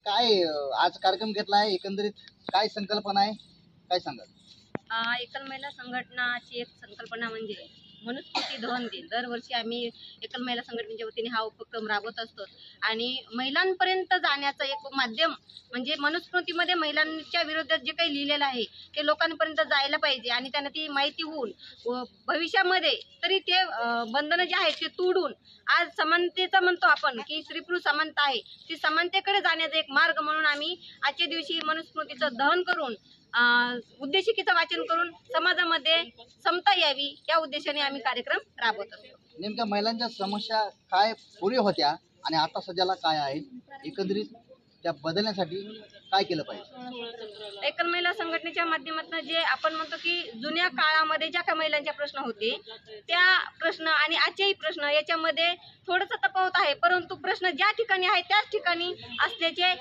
काय आज कार्यक्रम घेतला आहे, एकंदरीत काय संकल्पना आहे, काय सांगाल? एकल महिला संघटनाची एक संकल्पना म्हणजे मनुस्मृती दहन दिन. दरवर्षी आम्ही एकल महिला संघटनेच्या वतीने हा उपक्रम राबवत असतो आणि महिलांपर्यंत जाण्याचं एक माध्यम म्हणजे मनुस्मृतीमध्ये महिलांच्या विरोधात जे काही लिहिलेलं आहे ते लोकांपर्यंत जायला पाहिजे आणि त्यांना ती माहिती होऊन भविष्यामध्ये तरी ते बंधनं जे आहेत ते तोडून आज समानतेचा म्हणतो आपण की स्त्री पुरुष समानता आहे, ती समानतेकडे जाण्याचा एक मार्ग म्हणून आम्ही आजच्या दिवशी मनुस्मृतीचं दहन करून उद्देशिकेचं वाचन करून समाजामध्ये समता यावी या उद्देशाने आम्ही कार्यक्रम राबवत असतो. नेमक्या महिलांच्या समस्या काय पूर्वी होत्या आणि आता सध्याला काय आहे, एकंदरीत त्या बदलण्यासाठी काय केलं पाहिजे? एकल महिला संघटनेच्या माध्यमातून जे आपण म्हणतो की जुन्या काळामध्ये ज्या काही महिलांच्या प्रश्न होते त्या प्रश्न आणि आजचेही प्रश्न याच्यामध्ये थोडंसं तफावत आहे, परंतु प्रश्न ज्या ठिकाणी आहे त्याच ठिकाणी असल्याचे